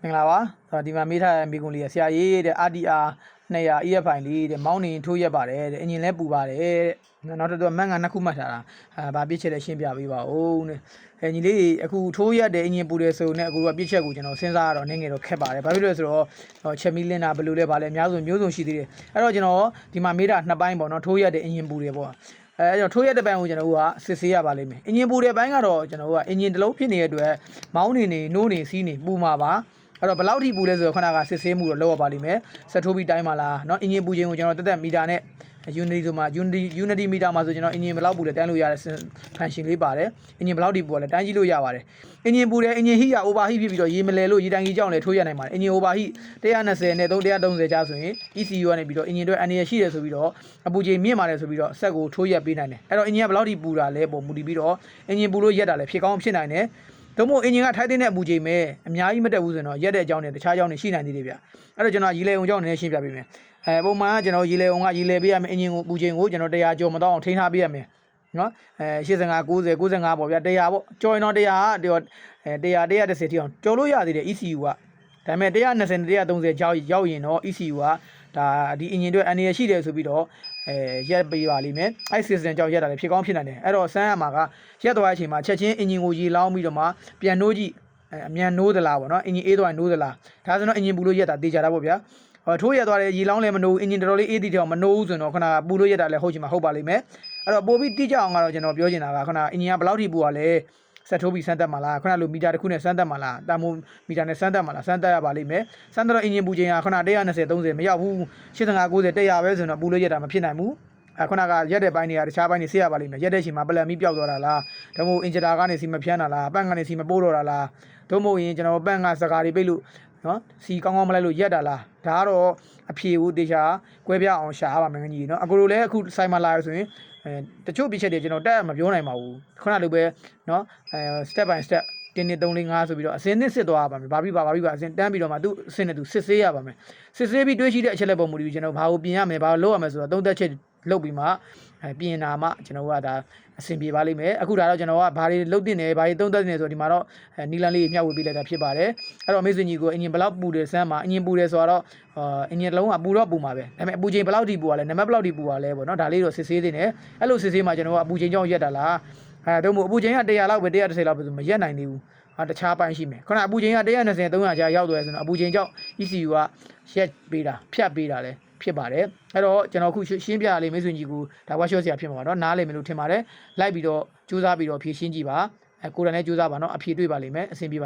မင်္ဂလာပါဒီမှာမေးထားတဲ့မိကွန်လေးဆရာကြီးတဲ့ RDR 200 EFI လေးတဲ့မောင်းနေထိုးရက်ပါတယ်တဲ့အင်ဂျင်လဲပူပါတယ်တဲ့နောက်တော့မန့်ကနှစ်ခုမှတ်ထားတာဗာပြစ်ချက်လည်းရှင်းပြပေးပါဦးတဲ့ညီလေးအခုထိုးရက်တဲ့အင်ဂျင်ပူတယ်ဆိုနေအခုကပြစ်ချက်ကိုကျွန်တော်စဉ်းစားရတော့နည်းငယ်တော့ခက်ပါတယ်ဘာဖြစ်လို့လဲဆိုတော့ချက်မီလင်းတာဘယ်လိုလဲဗာလဲအများဆုံးမျိုးစုံရှိသေးတယ်အဲ့တော့ကျွန်တော်ဒီမှာမေးတာနှစ်ပိုင်းပေါ့နော်ထိုးရက်တဲ့အင်ဂျင်ပူတယ်ပေါ့ကျွန်တော်ထိုးရက်တဲ့ပိုင်းကိုကျွန်တော်တို့ကစစ်ဆေးရပါလိမ့်မယ်အင်ဂျင်ပူတဲ့ပိုင်းကတော့ကျွန်တော်တို့ကအင်ဂျင်တစ်လုံးဖြစ်နေတဲ့အတွက်မောင်းနေနိုးနေစီးနေပူမှာပါအဲ့တော့ဘယ်လောက်ထိပူလဲဆိုတော့ခဏကစစ်ဆေးမှုတော့လုပ်ရပါလိမ့်မယ်ဆက်ထိုးပြီးတိုင်းပါလားเนาะအင်ဂျင်ပူခြင်းကိုကျွန်တော်တက်မီတာနဲ့ unity ဆိုမှာ unity မီတာမှာဆိုကျွန်တော်အင်ဂျင်ဘယ်လောက်ပူလဲတိုင်းလို့ရတဲ့ function လေးပါတယ်အင်ဂျင်ဘယ်လောက်ထိပူလဲတိုင်းကြည့်လို့ရပါတယ်အင်ဂျင်ပူတယ်အင်ဂျင်ဟီက over heat ဖြစ်ပြီးတော့ရေမလဲလို့ရေတန်ကြီးကြောင့်လည်းထိုးရနိုင်ပါတယ်အင်ဂျင် over heat 120နဲ့130ကျဆိုရင် ECU ကနေပြီးတော့အင်ဂျင်တွေအနေရရှိတယ်ဆိုပြီးတော့အပူချိန်မြင့်ပါတယ်ဆိုပြီးတော့ဆက်ကိုထိုးရက်ပေးနိုင်တယ်အဲ့တော့အင်ဂျင်ကဘယ်လောက်ထိပူတာလဲပုံမူတည်ပြီးတော့အင်ဂျင်ပူလို့ရက်တာလည်းဖြစ်ကောင်းဖြစ်နိုင်တယ်တို့မို့အင်ဂျင်ကထိုက်တဲ့အပူချိန်ပဲအများကြီးမတက်ဘူးဆိုတော့ရက်တဲ့အကြောင်းနဲ့တခြားအကြောင်းတွေရှိနိုင်သေးတယ်ဗျအဲ့တော့ကျွန်တော်ရေလေုံအကြောင်းနည်းနည်းရှင်းပြပေးမယ်ပုံမှန်ကကျွန်တော်ရေလေုံကရေလေပေးရမယ်အင်ဂျင်ကိုပူချိန်ကိုကျွန်တော်100ကျော်မတော့အောင်ထိန်းထားပေးရမယ်နော်85 90 95ပေါ့ဗျာ100ပေါ့ကျော်ရင်တော့100က100 110ထိအောင်ကျော်လို့ရသေးတယ် ECU ကဒါပေမဲ့120 130ရောက်ရင်တော့ ECU ကဒါဒီအင်ဂျင်တွေအနေရရှိတယ်ဆိုပြီးတော့ရက်ပေးပါလိမ့်မယ်အဲ့ system ကြောင့်ရက်တာလည်းဖြစ်ကောင်းဖြစ်နိုင်တယ်အဲ့တော့စမ်းရမှာကရက်သွားတဲ့အချိန်မှာချက်ချင်းအင်ဂျင်ကိုရေလောင်းပြီးတော့မှပြန်နှိုးကြည့်အမြန်နှိုးသလားပေါ့နော်အင်ဂျင်အေးသွားရင်နှိုးသလားဒါဆိုတော့အင်ဂျင်ပူလို့ရက်တာတေချာတာပေါ့ဗျာထိုးရက်သွားတယ်ရေလောင်းလည်းမနှိုးအင်ဂျင်တော်တော်လေးအေးတီတောင်မနှိုးဘူးဆိုတော့ခဏပူလို့ရက်တာလည်းဟုတ်ချင်မှာဟုတ်ပါလိမ့်မယ်အဲ့တော့ပို့ပြီးတိကျအောင်ကတော့ကျွန်တော်ပြောချင်တာကခဏအင်ဂျင်ကဘယ်လောက်ထိပူရလဲဆက်ထိုးပြီးစမ်းသပ်မှာလားခဏလိုမီတာတစ်ခုနဲ့စမ်းသပ်မှာလားတာမိုမီတာနဲ့စမ်းသပ်မှာလားစမ်းသပ်ရပါလိမ့်မယ်စမ်းသပ်တော့အင်ဂျင်ပူချိန်ကခဏ120 30မရောက်ဘူး85 90 100ပဲဆိုတော့ပူလို့ရက်တာမဖြစ်နိုင်ဘူးခုနကရက်တဲ့ပိုင်းတွေကတခြားပိုင်းတွေဆေးရပါလိမ့်မယ်ရက်တဲ့ချိန်မှာပလန်မီပျောက်သွားတာလားဒါမှမဟုတ်အင်ဂျင်တာကနေစီမဖြန်းတာလားပန့်ကနေစီမပိုးတော့တာလားဒါမှမဟုတ်ရင်ကျွန်တော်ပန့်ကစကားတွေပိတ်လို့နော်စီကောင်းကောင်းမလိုက်လို့ရက်တာလားဒါကတော့အဖြေကိုတေချာကွဲပြားအောင်ရှာရပါမယ်ငကြီးနော်အကိုလိုလည်းအခုဆိုင်မှာလာရဆိုရင်တချို့ပြချက်တွေကျွန်တော်တက်မပြောနိုင်ပါဘူးခုနလိုပဲနော်step by step 1 2 3 4 5ဆိုပြီးတော့အစင်းသစ်စစ်သွားရပါမယ်ဘာပြီးအစင်းတန်းပြီးတော့မှသူ့အစင်းနဲ့သူစစ်ဆေးရပါမယ်စစ်ဆေးပြီးတွေးရှိတဲ့အချက်လက်ပေါ်မူတည်ပြီးကျွန်တော်ဘာကိုပြင်ရမယ်ဘာကိုလုပ်ရမယ်ဆိုတော့သုံးသက်ချက်လုပ်ပြီးမှပြင်တာမှကျွန်တော်ကဒါအဆင်ပြေပါလိမ့်မယ်အခုဒါတော့ကျွန်တော်ကဘာတွေလုပ်တင်နေဘာတွေသုံးသက်နေဆိုတော့ဒီမှာတော့နီလန်လေးမျှဝေပေးလိုက်တာဖြစ်ပါတယ်အဲ့တော့မိတ်ဆွေကြီးကိုအင်ဂျင်ဘယ်လောက်ပူတယ်စမ်းမှာအင်ဂျင်ပူတယ်ဆိုတော့အင်ဂျင်တစ်လုံးကပူတော့ပူမှာပဲဒါပေမဲ့အပူချိန်ဘယ်လောက်ထိပူရလဲနံပါတ်ဘယ်လောက်ထိပူရလဲပေါ့နော်ဒါလေးတော့စစ်ဆေးနေတယ်အဲ့လိုစစ်ဆေးမှကျွန်တော်ကအပူချိန်ကြောင့်ရက်တာလားတို့မို့အပူချိန်က100လောက်ပဲ130လောက်ပဲဆိုမရက်နိုင်သေးဘူးတခြားပိုင်းရှိမယ်ခုနအပူချိန်က120 300ကြာရောက်သွားဆိုတော့အပူချိန်ကြောင့် ECU ကရက်ပေးတာဖြတ်ပေးတာလဲဖြစ်ပါတယ်အဲ့တော့ကျွန်တော်အခုရှင်းပြရလေးမိတ်ဆွေကြီးကိုဒါဝါရှော့ဆရာဖြစ်မှာပါတော့နားလည်မယ်လို့ထင်ပါတယ်လိုက်ပြီးတော့စူးစမ်းပြီးတော့ဖြည့်ရှင်းကြည့်ပါကိုယ်တိုင်လည်းစူးစမ်းပါနော်အဖြေတွေ့ပါလိမ့်မယ်အဆင်ပြေပါ